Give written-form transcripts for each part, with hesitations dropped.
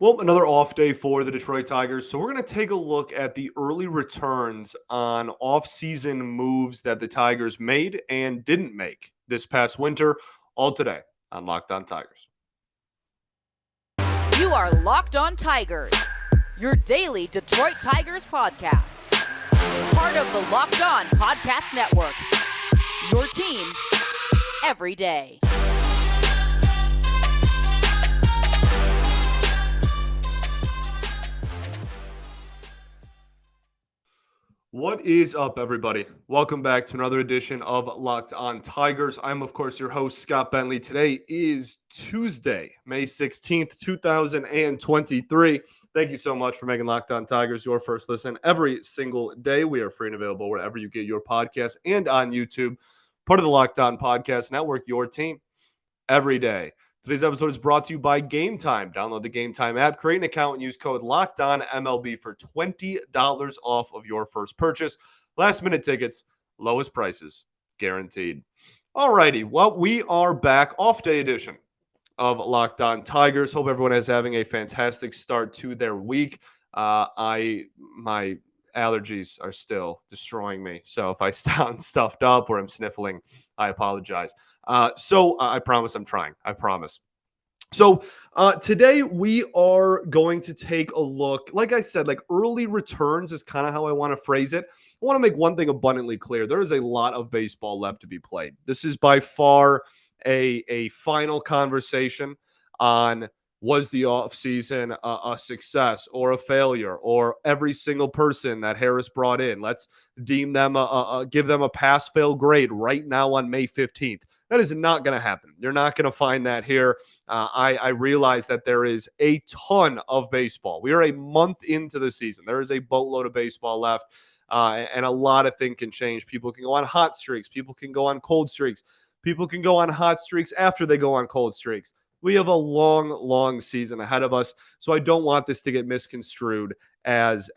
Well, another off day for the Detroit Tigers. So we're going to take a look at the early returns on off-season moves that the Tigers made and didn't make this past winter, all today on Locked On Tigers. You are Locked On Tigers, your daily Detroit Tigers podcast. Part of the Locked On Podcast Network, your team every day. What is up, everybody? Welcome back to another edition of Locked On Tigers. I'm, of course, your host, Scott Bentley. Today is Tuesday, May 16th, 2023. Thank you so much for making Locked On Tigers your first listen every single day. We are free and available wherever you get your podcast and on YouTube. Part of the Locked On Podcast Network, your team every day. Today's episode is brought to you by Game Time. Download the Game Time app, create an account, and use code LOCKEDONMLB for $20 off of your first purchase. Last minute tickets, lowest prices, guaranteed. Alrighty, well, we are back, off day edition of Locked On Tigers. Hope everyone is having a fantastic start to their week. My allergies are still destroying me, so if I sound stuffed up or I'm sniffling, I apologize. I promise I'm trying. I promise. So today we are going to take a look. Like I said, like early returns is kind of how I want to phrase it. I want to make one thing abundantly clear. There is a lot of baseball left to be played. This is by far a final conversation on was the offseason a success or a failure, or every single person that Harris brought in. Let's deem them give them a pass fail grade right now on May 15th. That is not going to happen. You're not going to find that here. I realize that there is a ton of baseball. We are a month into the season. There is a boatload of baseball left, and a lot of things can change. People can go on hot streaks. People can go on cold streaks. People can go on hot streaks after they go on cold streaks. We have a long, long season ahead of us, so I don't want this to get misconstrued as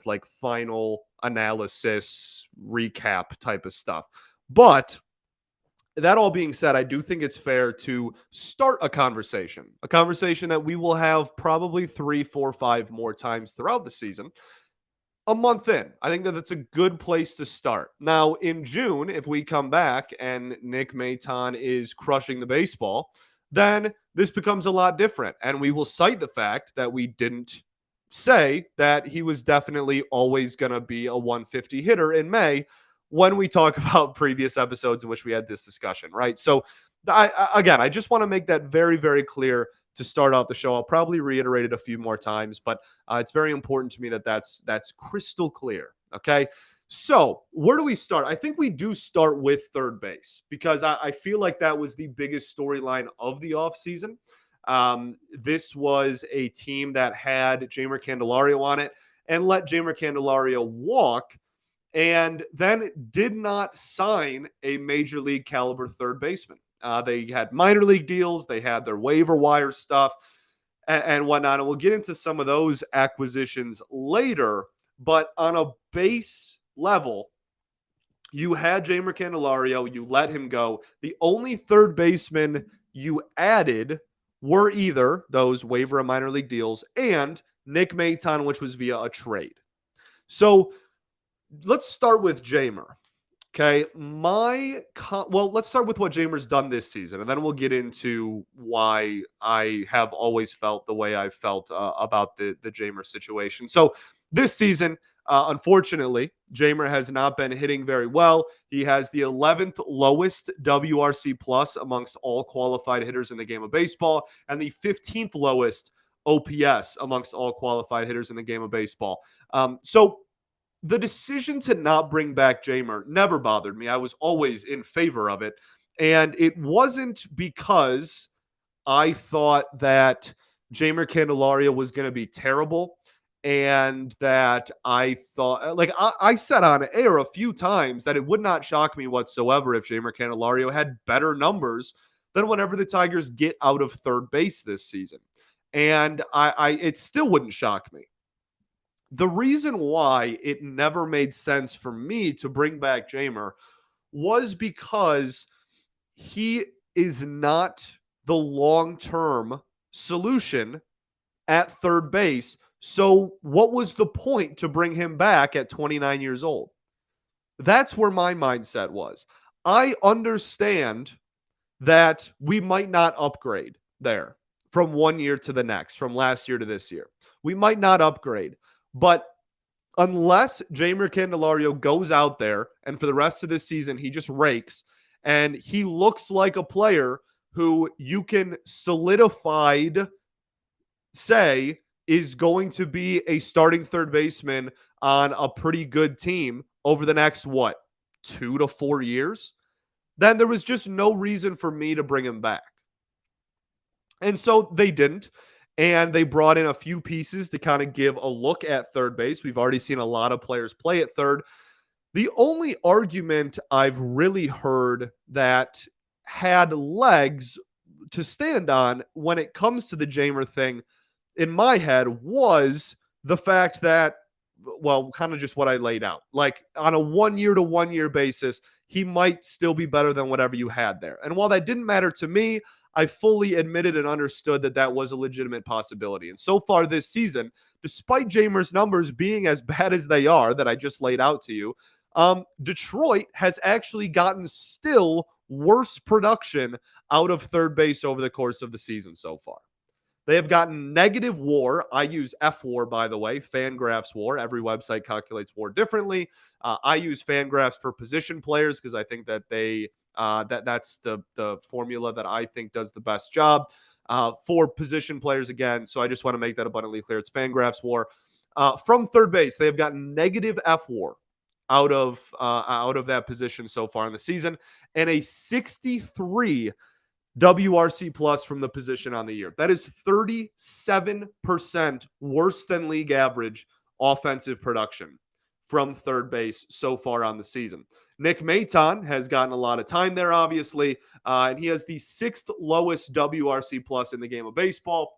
like final analysis recap type of stuff. But that all being said, I do think it's fair to start a conversation that we will have probably 3, 4, 5 more times throughout the season. A month in, I think that that's a good place to start. Now, in June, if we come back and Nick Maton is crushing the baseball, then this becomes a lot different. And we will cite the fact that we didn't say that he was definitely always going to be a 150 hitter in May when we talk about previous episodes in which we had this discussion, right? So, I just want to make that very, very clear to start off the show. I'll probably reiterate it a few more times, but it's very important to me that that's crystal clear. Okay. So where do we start? I think we do start with third base because I feel like that was the biggest storyline of the offseason. This was a team that had Jeimer Candelario on it and let Jeimer Candelario walk, and then did not sign a major league caliber third baseman. They had minor league deals, they had their waiver wire stuff and whatnot. And we'll get into some of those acquisitions later. But on a base level, you had Jeimer Candelario, you let him go. The only third baseman you added were either those waiver and minor league deals and Nick Maton, which was via a trade. So let's start with Jeimer. Okay, let's start with what Jeimer's done this season, and then we'll get into why I have always felt the way I've felt about the Jeimer situation. So this season, unfortunately, Jeimer has not been hitting very well. He has the 11th lowest WRC plus amongst all qualified hitters in the game of baseball, and the 15th lowest OPS amongst all qualified hitters in the game of baseball. So the decision to not bring back Jeimer never bothered me. I was always in favor of it. And it wasn't because I thought that Jeimer Candelario was going to be terrible and that I thought, like I said on air a few times, that it would not shock me whatsoever if Jeimer Candelario had better numbers than whenever the Tigers get out of third base this season. And it still wouldn't shock me. The reason why it never made sense for me to bring back Jeimer was because he is not the long-term solution at third base. So what was the point to bring him back at 29 years old? That's where my mindset was. I understand that we might not upgrade there from one year to the next, from last year to this year. We might not upgrade, but unless Jeimer Candelario goes out there and for the rest of this season he just rakes and he looks like a player who you can solidified say is going to be a starting third baseman on a pretty good team over the next 2 to 4 years, then there was just no reason for me to bring him back. And so they didn't. And they brought in a few pieces to kind of give a look at third base. We've already seen a lot of players play at third. The only argument I've really heard that had legs to stand on when it comes to the Jeimer thing in my head was the fact that, well, kind of just what I laid out. Like on a 1 year to 1 year basis, he might still be better than whatever you had there. And while that didn't matter to me, I fully admitted and understood that that was a legitimate possibility. And so far this season, despite Jeimer's numbers being as bad as they are that I just laid out to you, Detroit has actually gotten still worse production out of third base over the course of the season so far. They have gotten negative WAR. I use FWAR, by the way, Fangraphs WAR. Every website calculates WAR differently. I use Fangraphs for position players because I think that that's the formula that I think does the best job for position players again. So I just want to make that abundantly clear. It's Fangraphs WAR. From third base, they have gotten negative FWAR out of that position so far in the season, and a 63 WRC plus from the position on the year. That is 37% worse than league average offensive production from third base so far on the season. Nick Maton has gotten a lot of time there, obviously, and he has the sixth lowest WRC plus in the game of baseball.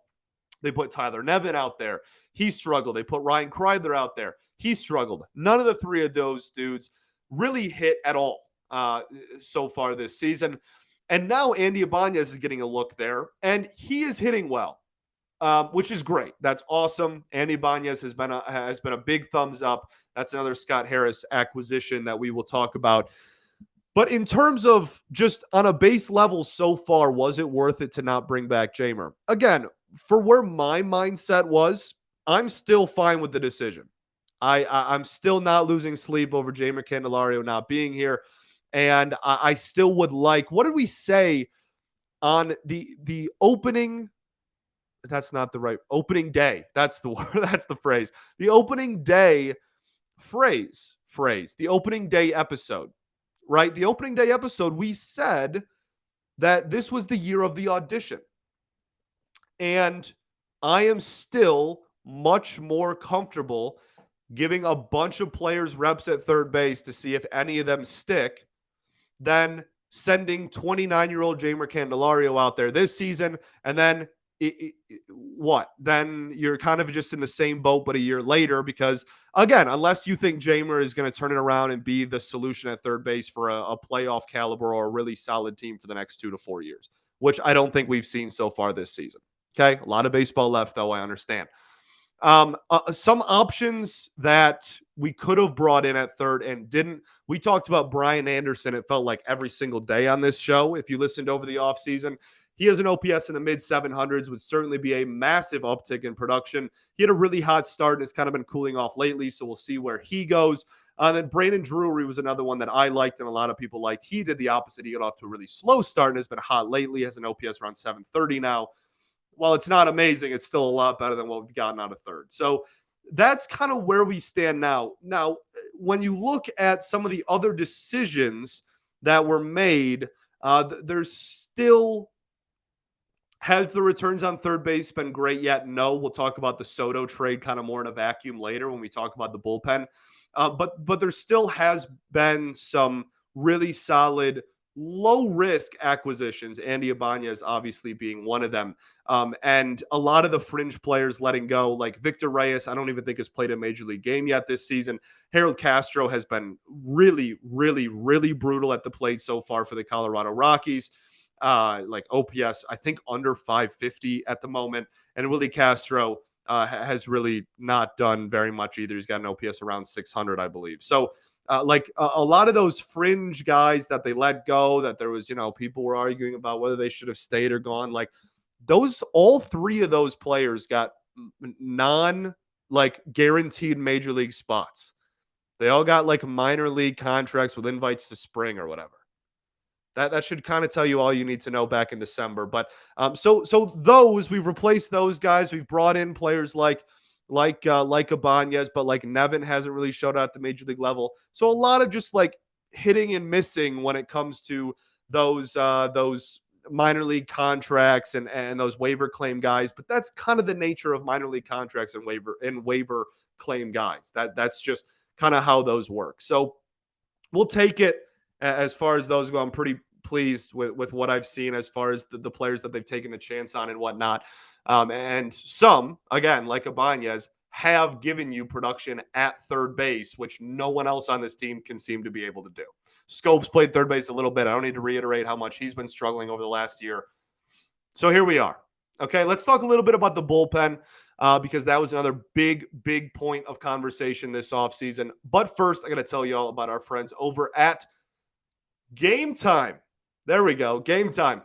They put Tyler Nevin out there. He struggled. They put Ryan Kreidler out there. He struggled. None of the three of those dudes really hit at all so far this season. And now Andy Ibanez is getting a look there, and he is hitting well, which is great. That's awesome. Andy Ibanez has been a big thumbs up. That's another Scott Harris acquisition that we will talk about. But in terms of just on a base level so far, was it worth it to not bring back Jeimer? Again, for where my mindset was, I'm still fine with the decision. I'm still not losing sleep over Jeimer Candelario not being here. And I still would like, what did we say on the opening? That's not the right opening day. That's the word. That's the phrase. The opening day phrase, the opening day episode, right? The opening day episode, we said that this was the year of the audition. And I am still much more comfortable giving a bunch of players reps at third base to see if any of them stick than sending 29-year-old Jeimer Candelario out there this season. And then what? Then you're kind of just in the same boat, but a year later, because again, unless you think Jeimer is going to turn it around and be the solution at third base for a playoff caliber or a really solid team for the next 2 to 4 years, which I don't think we've seen so far this season. Okay. A lot of baseball left though. I understand. Some options that we could have brought in at third and didn't. We talked about Brian Anderson. It felt like every single day on this show. If you listened over the offseason, he has an OPS in the mid 700s, would certainly be a massive uptick in production. He had a really hot start and has kind of been cooling off lately, so we'll see where he goes. Then Brandon Drury was another one that I liked and a lot of people liked. He did the opposite. He got off to a really slow start and has been hot lately, has an OPS around 730 now. While it's not amazing, it's still a lot better than what we've gotten out of third. So that's kind of where we stand now. Now, when you look at some of the other decisions that were made, there's still, has the returns on third base been great yet? No. We'll talk about the Soto trade kind of more in a vacuum later when we talk about the bullpen. But there still has been some really solid low-risk acquisitions, Andy Ibanez obviously being one of them. And a lot of the fringe players letting go, like Victor Reyes, I don't even think has played a major league game yet this season. Harold Castro has been really, really, really brutal at the plate so far for the Colorado Rockies. like OPS, I think under 550 at the moment. And Willie Castro has really not done very much either. He's got an OPS around 600, I believe. So, like a lot of those fringe guys that they let go, that there was, people were arguing about whether they should have stayed or gone. Like all three of those players got non like guaranteed major league spots. They all got like minor league contracts with invites to spring or whatever. That should kind of tell you all you need to know back in December. But so those we've replaced those guys. We've brought in players like Ibanez, but like Nevin hasn't really showed out at the major league level. So a lot of just like hitting and missing when it comes to those minor league contracts and those waiver claim guys. But that's kind of the nature of minor league contracts and waiver claim guys. That's just kind of how those work. So we'll take it. As far as those go, I'm pretty pleased with what I've seen as far as the players that they've taken a chance on and whatnot. And some, again, like Ibanez, have given you production at third base, which no one else on this team can seem to be able to do. Scopes played third base a little bit. I don't need to reiterate how much he's been struggling over the last year. So here we are. Okay, let's talk a little bit about the bullpen. Because that was another big point of conversation this offseason. But first, I got to tell you all about our friends over at Game Time. There we go. Game Time.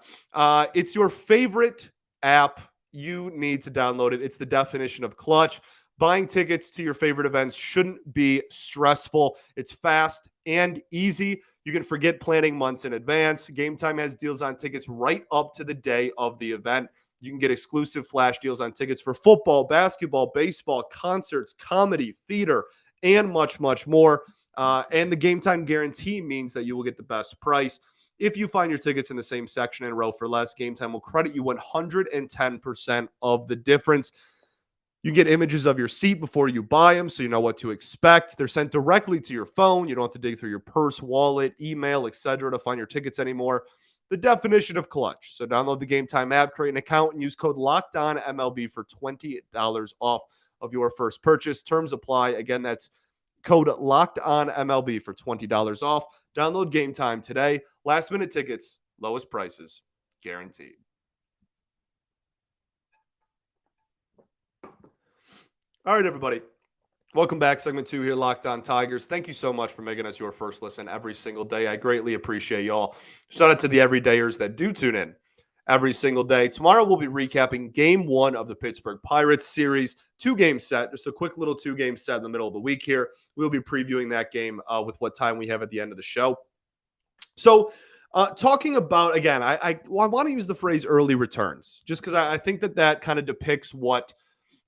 It's your favorite app. You need to download it. It's the definition of clutch. Buying tickets to your favorite events shouldn't be stressful. It's fast and easy. You can forget planning months in advance. Game Time has deals on tickets right up to the day of the event. You can get exclusive flash deals on tickets for football, basketball, baseball, concerts, comedy, theater, and much, much more. And the Game Time guarantee means that you will get the best price. If you find your tickets in the same section and row for less, Game Time will credit you 110% of the difference. You get images of your seat before you buy them, so you know what to expect. They're sent directly to your phone. You don't have to dig through your purse, wallet, email, etc. to find your tickets anymore. The definition of clutch. So download the Game Time app, create an account, and use code LOCKEDONMLB for $20 off of your first purchase. Terms apply. Again, that's code LOCKEDONMLB for $20 off. Download Game Time today. Last minute tickets, lowest prices, guaranteed. All right, everybody. Welcome back. Segment 2 here, Locked On Tigers. Thank you so much for making us your first listen every single day. I greatly appreciate y'all. Shout out to the everydayers that do tune in every single day. Tomorrow we'll be recapping Game 1 of the Pittsburgh Pirates series. 2-game set. Just a quick little 2-game set in the middle of the week here. We'll be previewing that game with what time we have at the end of the show. So talking about, again, I want to use the phrase early returns just because I think that kind of depicts what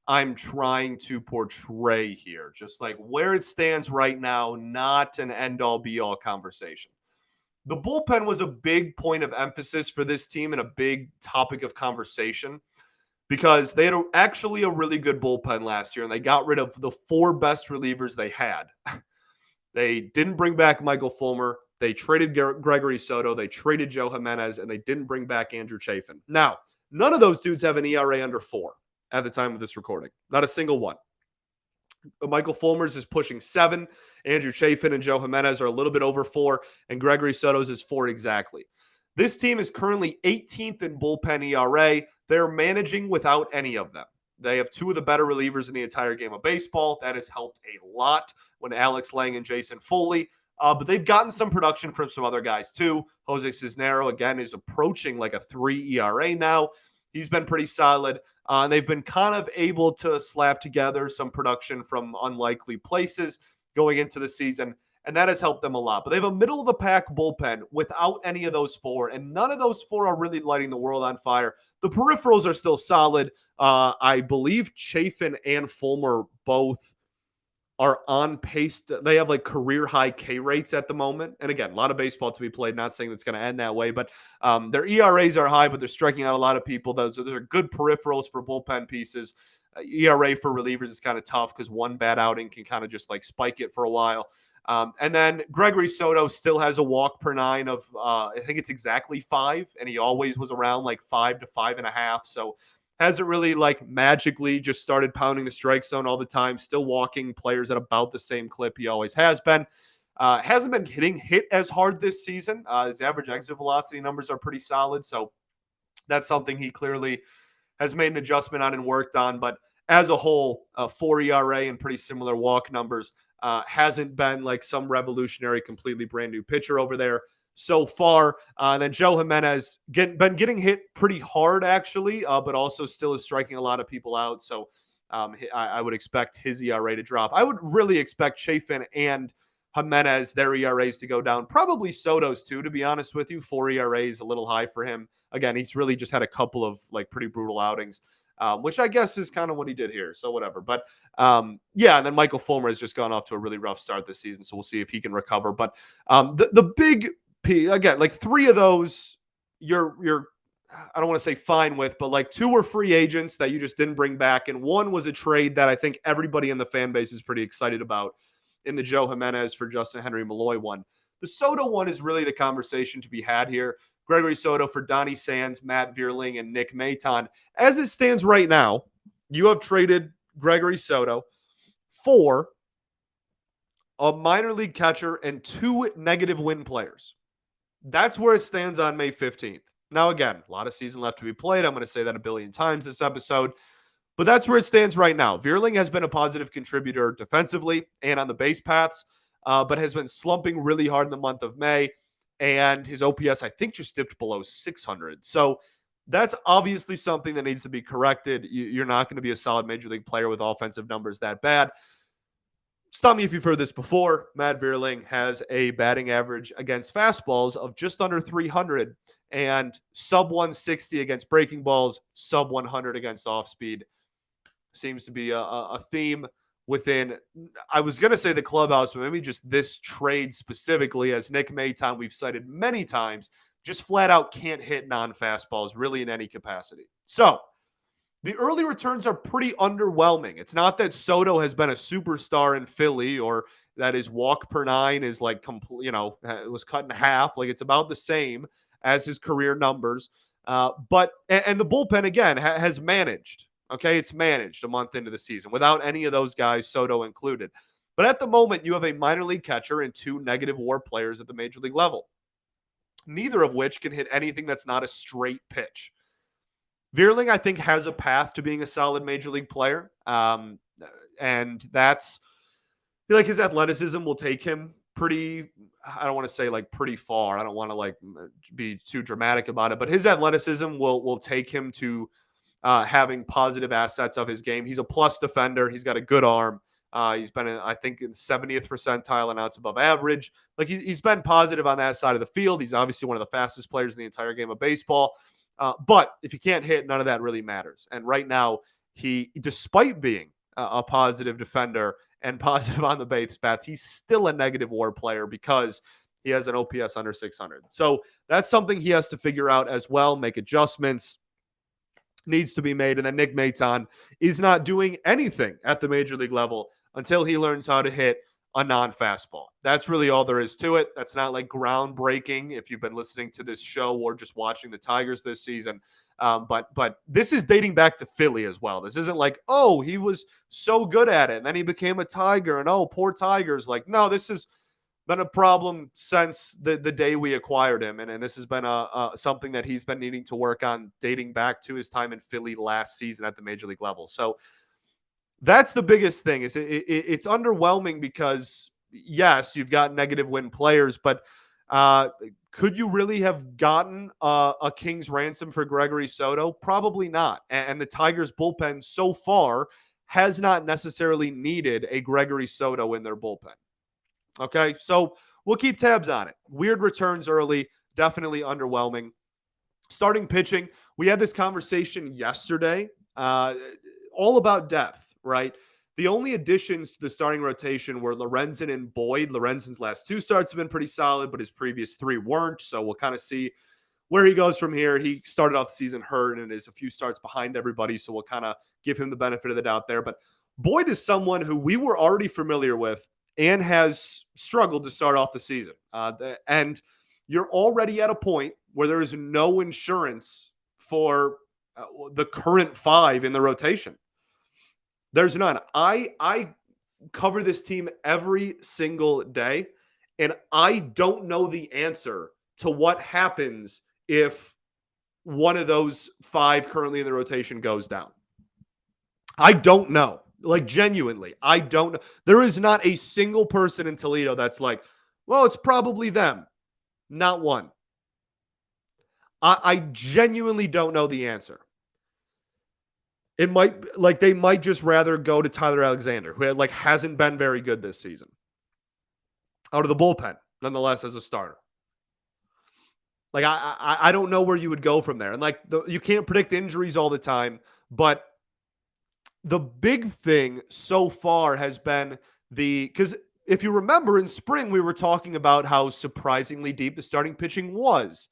I'm trying to portray here, just like where it stands right now, not an end-all be-all conversation. The bullpen was a big point of emphasis for this team and a big topic of conversation because they had actually a really good bullpen last year, and they got rid of the 4 best relievers they had. They didn't bring back Michael Fulmer. They traded Gregory Soto. They traded Joe Jimenez, and they didn't bring back Andrew Chafin. Now, none of those dudes have an ERA under 4. At the time of this recording. Not a single one. Michael Fulmer's is pushing 7. Andrew Chafin and Joe Jimenez are a little bit over 4. And Gregory Soto's is 4 exactly. This team is currently 18th in bullpen ERA. They're managing without any of them. They have 2 of the better relievers in the entire game of baseball. That has helped a lot when Alex Lang and Jason Foley. But they've gotten some production from some other guys too. Jose Cisnero, again, is approaching like a 3 ERA now. He's been pretty solid. And they've been kind of able to slap together some production from unlikely places going into the season, and that has helped them a lot. But they have a middle-of-the-pack bullpen without any of those 4, and none of those 4 are really lighting the world on fire. The peripherals are still solid. I believe Chafin and Fulmer both are on pace. They have like career high K rates at the moment. And again, a lot of baseball to be played. Not saying that's going to end that way, but their ERAs are high, but they're striking out a lot of people. Those are good peripherals for bullpen pieces. ERA for relievers is kind of tough because one bad outing can kind of just like spike it for a while. And then Gregory Soto still has a walk per 9 of, I think it's exactly 5. And he always was around like 5 to 5.5. So hasn't really like magically just started pounding the strike zone all the time, still walking players at about the same clip he always has been. Hasn't been getting hit as hard this season. His average exit velocity numbers are pretty solid. So that's something he clearly has made an adjustment on and worked on. But as a whole, 4 ERA and pretty similar walk numbers. Hasn't been like some revolutionary, completely brand new pitcher over there so far. Then Joe Jimenez been getting hit pretty hard, actually, but also still is striking a lot of people out. So I would expect his ERA to drop. I would really expect Chafin and Jimenez, their ERAs to go down. Probably Soto's too, to be honest with you. 4 ERA is a little high for him. Again, he's really just had a couple of like pretty brutal outings. Which I guess is kind of what he did here. So whatever. But yeah, and then Michael Fulmer has just gone off to a really rough start this season. So we'll see if he can recover. But the big P, again, like 3 of those, you're I don't want to say fine with, but like 2 were free agents that you just didn't bring back. And 1 was a trade that I think everybody in the fan base is pretty excited about in the Joe Jimenez for Justin Henry Malloy one. The Soto one is really the conversation to be had here. Gregory Soto for Donnie Sands, Matt Vierling, and Nick Maton. As it stands right now, you have traded Gregory Soto for a minor league catcher and 2 negative win players. That's where it stands on May 15th. Now, again, a lot of season left to be played. I'm going to say that a billion times this episode, but that's where it stands right now. Vierling has been a positive contributor defensively and on the base paths, but has been slumping really hard in the month of May. And his OPS, I think, just dipped below 600. So that's obviously something that needs to be corrected. You're not going to be a solid major league player with offensive numbers that bad. Stop me if you've heard this before. Matt Vierling has a batting average against fastballs of just under 300 and sub 160 against breaking balls, sub 100 against off speed. Seems to be a theme within, I was going to say the clubhouse, but maybe just this trade specifically, as Nick Maton, we've cited many times, just flat out can't hit non-fastballs really in any capacity. So the early returns are pretty underwhelming. It's not that Soto has been a superstar in Philly or that his walk per 9 is like complete, it was cut in half. Like it's about the same as his career numbers. But the bullpen again has managed. Okay, it's managed a month into the season without any of those guys, Soto included. But at the moment, you have a minor league catcher and 2 negative WAR players at the major league level, neither of which can hit anything that's not a straight pitch. Vierling, I think, has a path to being a solid major league player. And that's, I feel like his athleticism will take him pretty, I don't want to say like pretty far. I don't want to like be too dramatic about it, but his athleticism will take him to having positive assets of his game. He's a plus defender. He's got a good arm. He's been, I think, in 70th percentile and outs above average. Like he's been positive on that side of the field. He's obviously one of the fastest players in the entire game of baseball. But if you can't hit, none of that really matters. And right now, he, despite being a positive defender and positive on the base path, he's still a negative WAR player because he has an OPS under 600. So that's something he has to figure out as well, make adjustments. Needs to be made. And then Nick Maton is not doing anything at the major league level until he learns how to hit a non-fastball. That's really all there is to it. That's not like groundbreaking if you've been listening to this show or just watching the Tigers this season. But this is dating back to Philly as well. This isn't like, oh, he was so good at it and then he became a Tiger and oh, poor Tigers. Like, no, this has been a problem since the day we acquired him. And this has been something that he's been needing to work on dating back to his time in Philly last season at the major league level. So that's the biggest thing is it's underwhelming because yes, you've got negative win players, but could you really have gotten a king's ransom for Gregory Soto? Probably not. And the Tigers bullpen so far has not necessarily needed a Gregory Soto in their bullpen. Okay, so we'll keep tabs on it. Weird returns early, definitely underwhelming. Starting pitching, we had this conversation yesterday, all about depth, right? The only additions to the starting rotation were Lorenzen and Boyd. Lorenzen's last 2 starts have been pretty solid, but his previous 3 weren't. So we'll kind of see where he goes from here. He started off the season hurt and is a few starts behind everybody. So we'll kind of give him the benefit of the doubt there. But Boyd is someone who we were already familiar with and has struggled to start off the season. And you're already at a point where there is no insurance for the current 5 in the rotation. There's none. I cover this team every single day, And I don't know the answer to what happens if one of those 5 currently in the rotation goes down. I don't know. Like, genuinely, I don't know. There is not a single person in Toledo that's like, well, it's probably them. Not one. I genuinely don't know the answer. It might, like, they might just rather go to Tyler Alexander, who hasn't been very good this season, out of the bullpen, nonetheless, as a starter. Like, I don't know where you would go from there. And you can't predict injuries all the time, but the big thing so far has been because if you remember in spring, we were talking about how surprisingly deep the starting pitching was.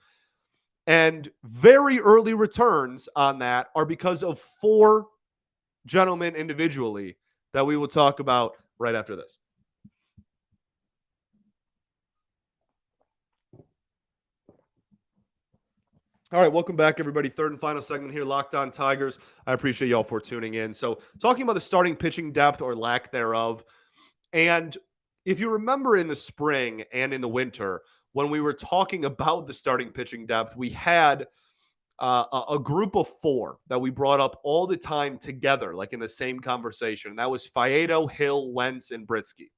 And very early returns on that are because of 4 gentlemen individually that we will talk about right after this. All right, welcome back, everybody. Third and final segment here, Locked On Tigers. I appreciate y'all for tuning in. So, talking about the starting pitching depth or lack thereof. And if you remember in the spring and in the winter, when we were talking about the starting pitching depth, we had a group of 4 that we brought up all the time together, like in the same conversation. That was Faedo, Hill, Wentz, and Britsky.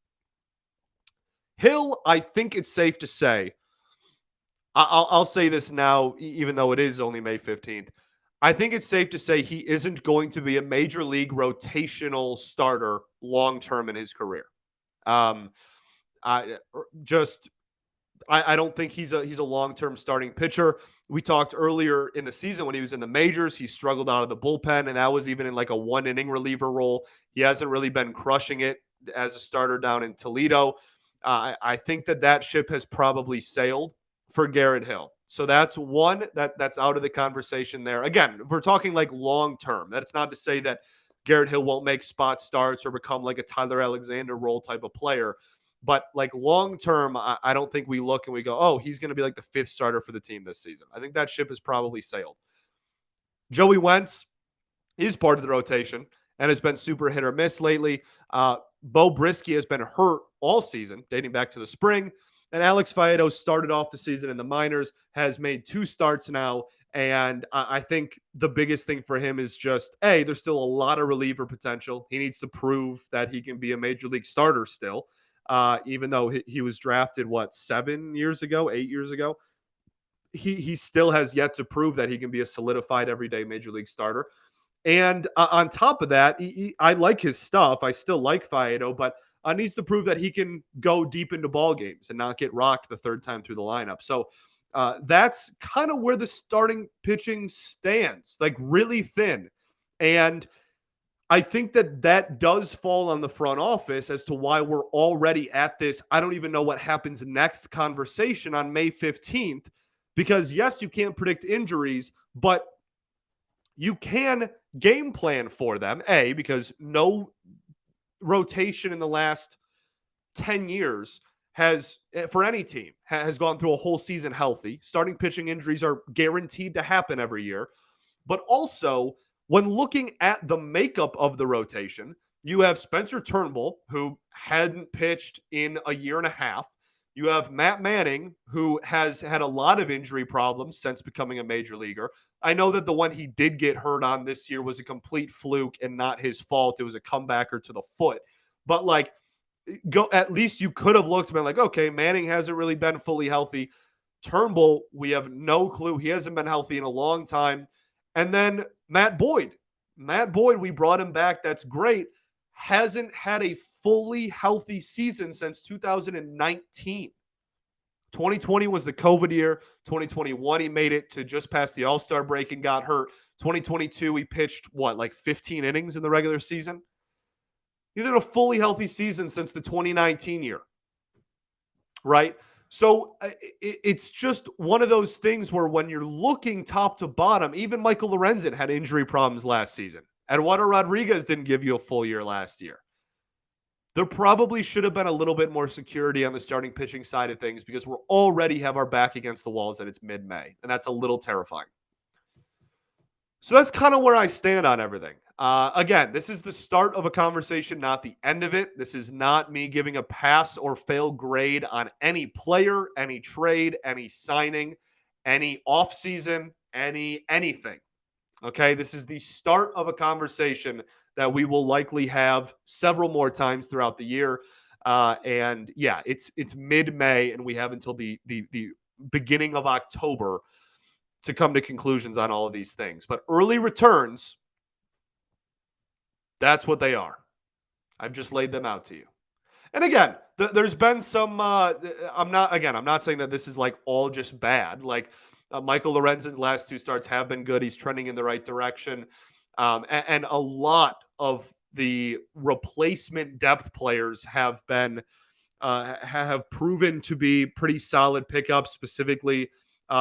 Hill, I think it's safe to say, I'll say this now, even though it is only May 15th. I think it's safe to say he isn't going to be a major league rotational starter long-term in his career. I don't think he's a long-term starting pitcher. We talked earlier in the season when he was in the majors, he struggled out of the bullpen, and that was even in like a 1-inning reliever role. He hasn't really been crushing it as a starter down in Toledo. I think that ship has probably sailed for Garrett Hill. So that's one that's out of the conversation there. Again, if we're talking like long-term, that's not to say that Garrett Hill won't make spot starts or become like a Tyler Alexander role type of player. But like long-term, I don't think we look and we go, oh, he's going to be like the 5th starter for the team this season. I think that ship has probably sailed. Joey Wentz is part of the rotation and has been super hit or miss lately. Bo Brieske has been hurt all season, dating back to the spring. And Alex Faedo started off the season in the minors, has made 2 starts now. And I think the biggest thing for him is just, there's still a lot of reliever potential. He needs to prove that he can be a major league starter still, even though he was drafted, 7 years ago, 8 years ago. He still has yet to prove that he can be a solidified everyday major league starter. And on top of that, I like his stuff. I still like Faedo, but needs to prove that he can go deep into ball games and not get rocked the 3rd time through the lineup. So that's kind of where the starting pitching stands, like really thin. And I think that does fall on the front office as to why we're already at this, I don't even know what happens next conversation on May 15th. Because yes, you can't predict injuries, but you can game plan for them, because no rotation in the last 10 years has, for any team, has gone through a whole season healthy. Starting pitching injuries are guaranteed to happen every year. But also, when looking at the makeup of the rotation, you have Spencer Turnbull, who hadn't pitched in a year and a half. You have Matt Manning, who has had a lot of injury problems since becoming a major leaguer. I know that the one he did get hurt on this year was a complete fluke and not his fault. It was a comebacker to the foot. But at least you could have looked and been like, okay, Manning hasn't really been fully healthy. Turnbull, we have no clue. He hasn't been healthy in a long time. And then Matt Boyd. We brought him back. That's great. Hasn't had a fully healthy season since 2019. 2020 was the COVID year. 2021, he made it to just past the All-Star break and got hurt. 2022, he pitched, 15 innings in the regular season? He's had a fully healthy season since the 2019 year, right? So it's just one of those things where when you're looking top to bottom, even Michael Lorenzen had injury problems last season. Eduardo Rodriguez didn't give you a full year last year. There probably should have been a little bit more security on the starting pitching side of things because we're already have our back against the walls and it's mid-May, and that's a little terrifying. So that's kind of where I stand on everything. Again, this is the start of a conversation, not the end of it. This is not me giving a pass or fail grade on any player, any trade, any signing, any offseason, anything. Okay, this is the start of a conversation that we will likely have several more times throughout the year. And yeah, it's mid-May, and we have until the beginning of October to come to conclusions on all of these things. But early returns, that's what they are. I've just laid them out to you. And again, there's been some. I'm not saying that this is like all just bad. Like Michael Lorenzen's last two starts have been good. He's trending in the right direction, and a lot of the replacement depth players have been have proven to be pretty solid pickups. Specifically,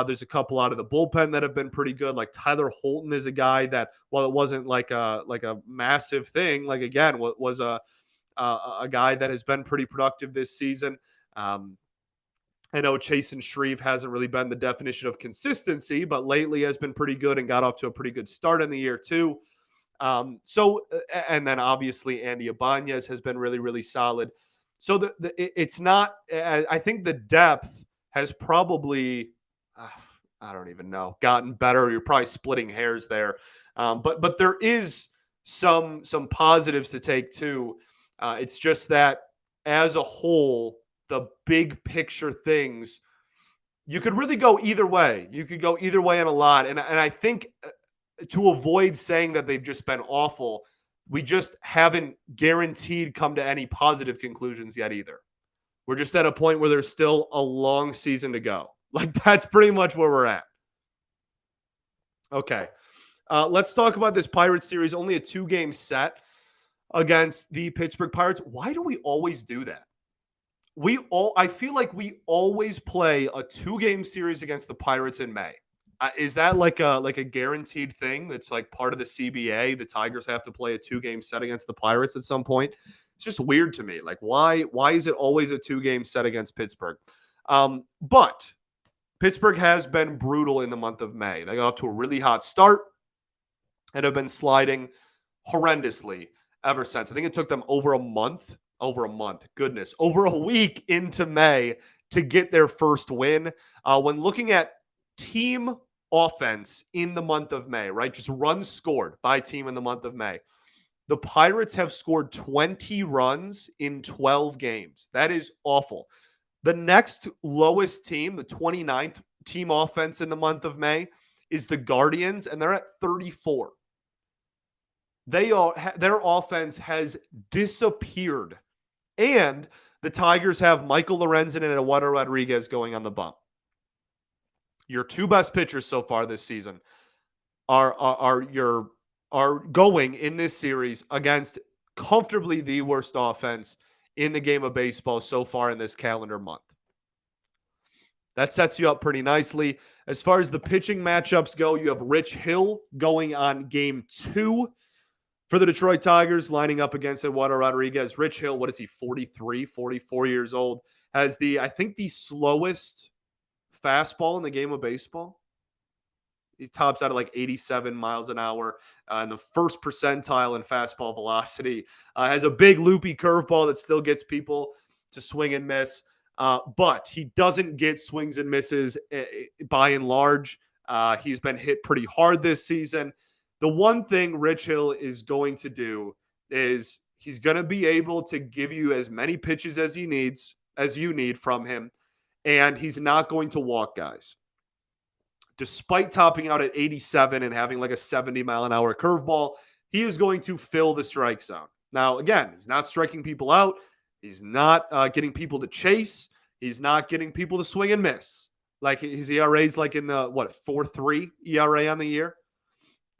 there's a couple out of the bullpen that have been pretty good. Like Tyler Holton is a guy that, while it wasn't like a massive thing, like again was a guy that has been pretty productive this season. I know Chasen Shreve hasn't really been the definition of consistency, but lately has been pretty good and got off to a pretty good start in the year too. And then obviously Andy Ibanez has been really, really solid. So it's not. I think the depth has probably, I don't even know, gotten better. You're probably splitting hairs there, but there is some positives to take too. It's just that as a whole, the big picture things, you could really go either way. You could go either way in a lot. And I think to avoid saying that they've just been awful, we just haven't guaranteed come to any positive conclusions yet either. We're just at a point where there's still a long season to go. Like that's pretty much where we're at. Okay. Let's talk about this Pirates series. Only a 2-game set against the Pittsburgh Pirates. Why do we always do that? I feel like we always play a 2-game series against the Pirates in May. Is that like a guaranteed thing that's like part of the CBA? The Tigers have to play a 2-game set against the Pirates at some point. It's just weird to me. Like why is it always a 2-game set against Pittsburgh? But Pittsburgh has been brutal in the month of May. They got off to a really hot start and have been sliding horrendously ever since. I think it took them over a week into May to get their first win. When looking at team offense in the month of May, right? Just runs scored by team in the month of May. The Pirates have scored 20 runs in 12 games. That is awful. The next lowest team, the 29th team offense in the month of May, is the Guardians, and they're at 34. Their offense has disappeared. And the Tigers have Michael Lorenzen and Eduardo Rodriguez going on the bump. Your two best pitchers so far this season are going in this series against comfortably the worst offense in the game of baseball so far in this calendar month. That sets you up pretty nicely. As far as the pitching matchups go, you have Rich Hill going on game 2 for the Detroit Tigers, lining up against Eduardo Rodriguez. Rich Hill, what is he, 43, 44 years old, has I think the slowest fastball in the game of baseball. He tops out at like 87 miles an hour in the first percentile in fastball velocity. Has a big loopy curveball that still gets people to swing and miss. But he doesn't get swings and misses by and large. He's been hit pretty hard this season. The one thing Rich Hill is going to do is he's going to be able to give you as many pitches as you need from him, and he's not going to walk guys. Despite topping out at 87 and having like a 70-mile-an-hour curveball, he is going to fill the strike zone. Now, again, he's not striking people out. He's not getting people to chase. He's not getting people to swing and miss. Like his ERA is like in the, 4.3 ERA on the year?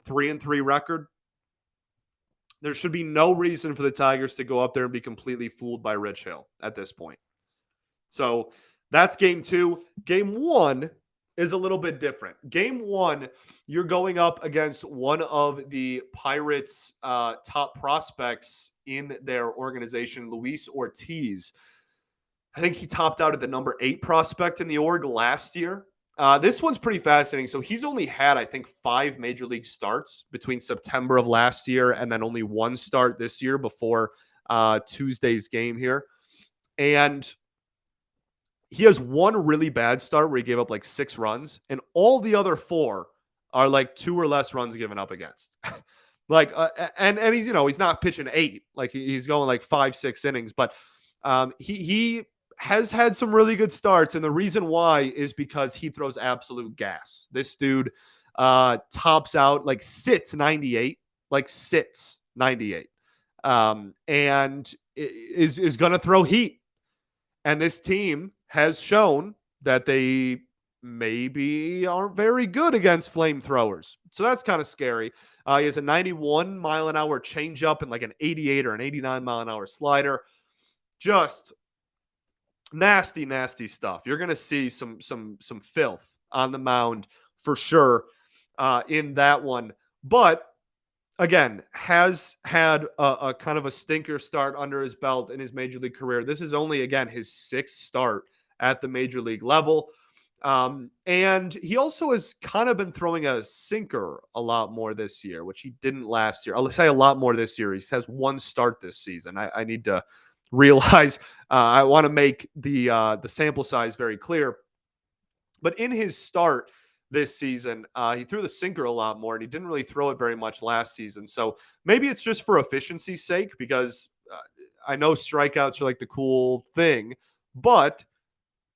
3-3 record. There should be no reason for the Tigers to go up there and be completely fooled by Rich Hill at this point. So that's game 2. Game 1 is a little bit different. Game 1, you're going up against one of the Pirates' top prospects in their organization, Luis Ortiz. I think he topped out at the number 8 prospect in the org last year. This one's pretty fascinating. So he's only had, I think, 5 major league starts between September of last year and then only 1 start this year before Tuesday's game here. And he has 1 really bad start where he gave up like 6 runs, and all the other 4 are like 2 or less runs given up against. And he's he's not pitching 8, like he's going like 5-6 innings, but he has had some really good starts, and the reason why is because he throws absolute gas. This dude tops out, like sits 98, and is going to throw heat. And this team has shown that they maybe aren't very good against flamethrowers. So that's kind of scary. He has a 91 mile an hour changeup and like an 88 or an 89 mile an hour slider. Just nasty, nasty stuff. You're going to see some filth on the mound for sure in that one. But again, has had a kind of a stinker start under his belt in his major league career. This is only, again, his 6th start at the major league level. And he also has kind of been throwing a sinker a lot more this year, which he didn't last year. I'll say a lot more this year. He has 1 start this season. I need to realize I want to make the sample size very clear. But in his start this season, he threw the sinker a lot more, and he didn't really throw it very much last season. So maybe it's just for efficiency's sake, because I know strikeouts are like the cool thing, but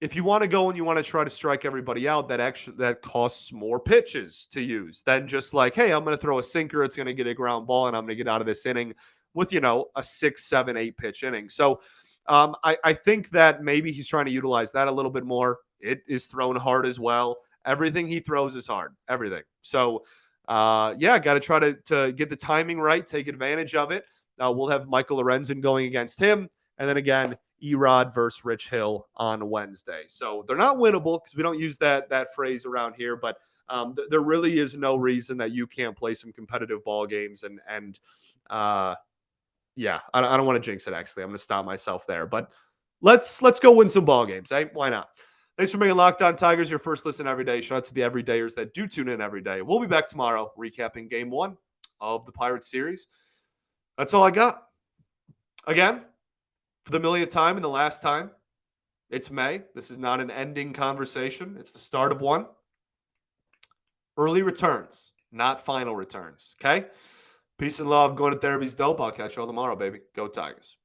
if you want to go and you want to try to strike everybody out, that costs more pitches to use than just like, hey, I'm going to throw a sinker, it's going to get a ground ball, and I'm going to get out of this inning with, a 6, 7, 8 pitch inning. So I think that maybe he's trying to utilize that a little bit more. It is thrown hard as well. Everything he throws is hard. Everything. So, got to try to get the timing right, take advantage of it. We'll have Michael Lorenzen going against him. And then again, Erod versus Rich Hill on Wednesday. So they're not winnable because we don't use that phrase around here, but there really is no reason that you can't play some competitive ball games. I don't want to jinx it, actually. I'm going to stop myself there. But let's go win some ball games, eh? Why not? Thanks for making Locked On Tigers your first listen every day. Shout out to the everydayers that do tune in every day. We'll be back tomorrow recapping Game 1 of the Pirates series. That's all I got. Again, for the millionth time and the last time, it's May. This is not an ending conversation. It's the start of one. Early returns, not final returns, okay? Peace and love. Going to therapy's dope. I'll catch you all tomorrow, baby. Go Tigers.